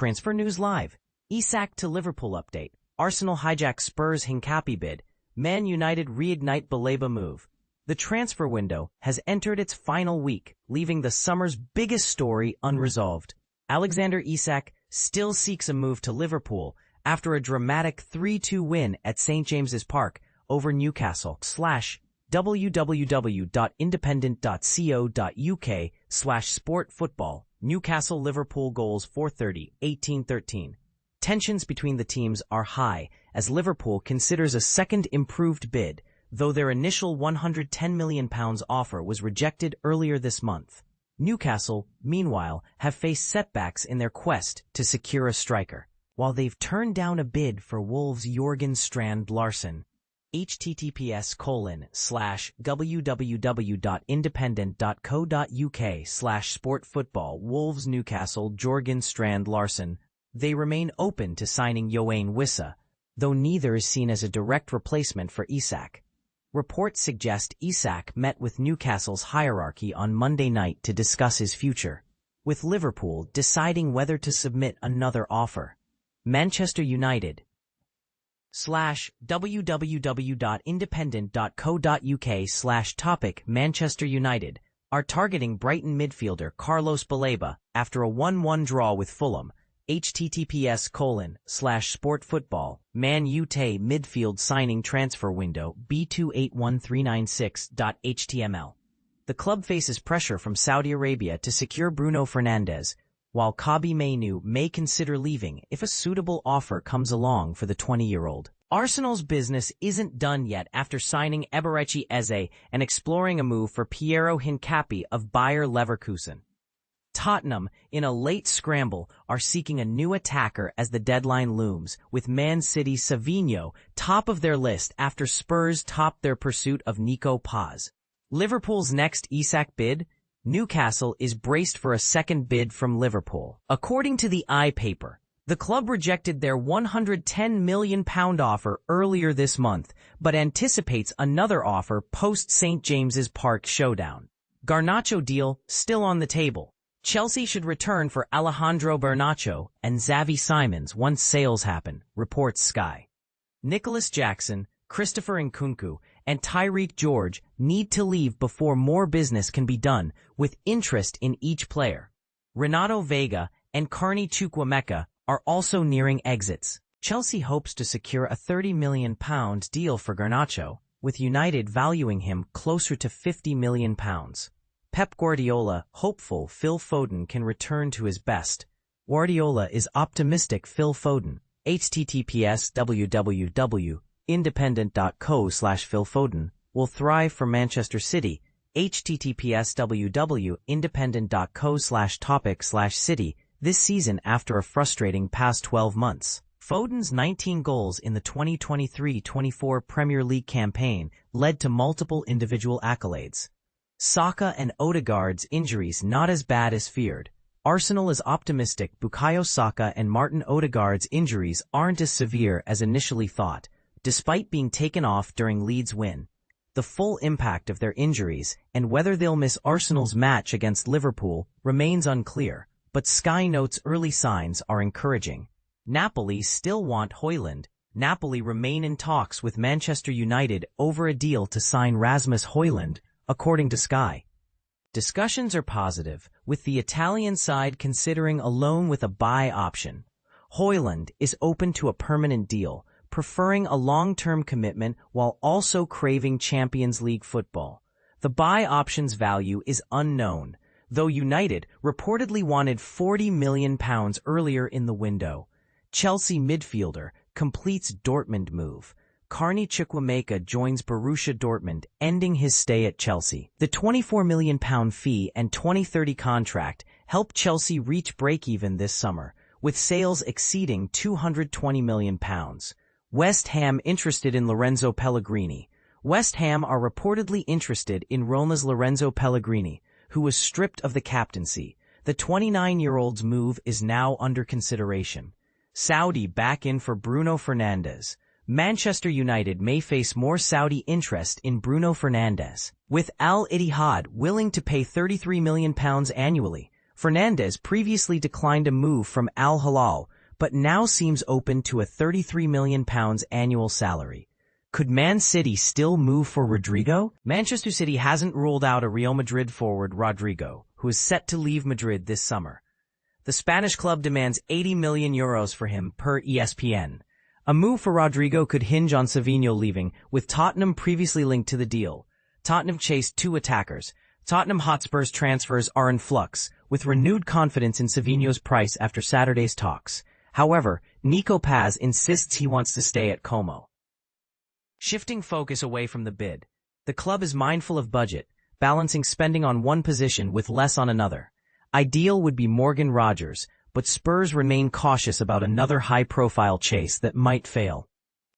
Transfer News Live. Isak to Liverpool update. Arsenal hijack Spurs Hincapie bid. Man United reignite Baleba move. The transfer window has entered its final week, leaving the summer's biggest story unresolved. Alexander Isak still seeks a move to Liverpool after a dramatic 3-2 win at St James's Park over Newcastle. www.independent.co.uk/sportfootball. Newcastle Liverpool goals 4:30, 18-13. Tensions between the teams are high as Liverpool considers a second improved bid, though their initial £110 million offer was rejected earlier this month. Newcastle, meanwhile, have faced setbacks in their quest to secure a striker, while they've turned down a bid for Wolves' Jørgen Strand Larsen. https://www.independent.co.uk/sportfootball Wolves Newcastle Jørgen Strand Larsen. They remain open to signing Yoane Wissa, though neither is seen as a direct replacement for Isak. Reports suggest Isak met with Newcastle's hierarchy on Monday night to discuss his future, with Liverpool deciding whether to submit another offer. Manchester United www.independent.co.uk/topic Manchester United are targeting Brighton midfielder Carlos Baleba after a 1-1 draw with Fulham. https://sportfootball Man United midfield signing transfer window B281396.html. The club faces pressure from Saudi Arabia to secure Bruno Fernandes, while Kobbie Mainoo may consider leaving if a suitable offer comes along for the 20-year-old. Arsenal's business isn't done yet after signing Eberechi Eze and exploring a move for Piero Hincapie of Bayer Leverkusen. Tottenham, in a late scramble, are seeking a new attacker as the deadline looms, with Man City's Savinho top of their list after Spurs topped their pursuit of Nico Paz. Liverpool's next Isak bid? Newcastle is braced for a second bid from Liverpool. According to the paper, the club rejected their £110 million offer earlier this month, but anticipates another offer post-St James's Park showdown. Garnacho deal still on the table. Chelsea should return for Alejandro Garnacho and Xavi Simons once sales happen, reports Sky. Nicholas Jackson, Christopher Nkunku, and Tyreek George need to leave before more business can be done, with interest in each player. Renato Vega and Carney Chukwuemeka are also nearing exits. Chelsea hopes to secure a £30 million deal for Garnacho, with United valuing him closer to £50 million. Pep Guardiola hopeful Phil Foden can return to his best. Guardiola is optimistic Phil Foden. https://independent.co/Phil Foden will thrive for Manchester City. https://www.independent.co/topic/city this season after a frustrating past 12 months. Foden's 19 goals in the 2023-24 Premier League campaign led to multiple individual accolades. Saka and Odegaard's injuries not as bad as feared. Arsenal is optimistic Bukayo Saka and Martin Odegaard's injuries aren't as severe as initially thought, despite being taken off during Leeds' win. The full impact of their injuries and whether they'll miss Arsenal's match against Liverpool remains unclear, but Sky notes early signs are encouraging. Napoli still want Højlund. Napoli remain in talks with Manchester United over a deal to sign Rasmus Højlund, according to Sky. Discussions are positive, with the Italian side considering a loan with a buy option. Højlund is open to a permanent deal, preferring a long-term commitment while also craving Champions League football. The buy option's value is unknown, though United reportedly wanted £40 million earlier in the window. Chelsea midfielder completes Dortmund move. Carney Chukwuemeka joins Borussia Dortmund, ending his stay at Chelsea. The £24 million fee and 2030 contract help Chelsea reach break-even this summer, with sales exceeding £220 million. West Ham interested in Lorenzo Pellegrini. West Ham are reportedly interested in Roma's Lorenzo Pellegrini, who was stripped of the captaincy. The 29-year-old's move is now under consideration. Saudi back in for Bruno Fernandes. Manchester United may face more Saudi interest in Bruno Fernandes, with Al Ittihad willing to pay £33 million annually Fernandes previously declined a move from Al Hilal, but now seems open to a £33 million annual salary. Could Man City still move for Rodrigo? Manchester City hasn't ruled out a Real Madrid forward Rodrigo, who is set to leave Madrid this summer. The Spanish club demands €80 million for him per ESPN. A move for Rodrigo could hinge on Savinho leaving, with Tottenham previously linked to the deal. Tottenham chased two attackers. Tottenham Hotspur's transfers are in flux, with renewed confidence in Savinho's price after Saturday's talks. However, Nico Paz insists he wants to stay at Como. Shifting focus away from the bid, the club is mindful of budget, balancing spending on one position with less on another. Ideal would be Morgan Rogers, but Spurs remain cautious about another high-profile chase that might fail.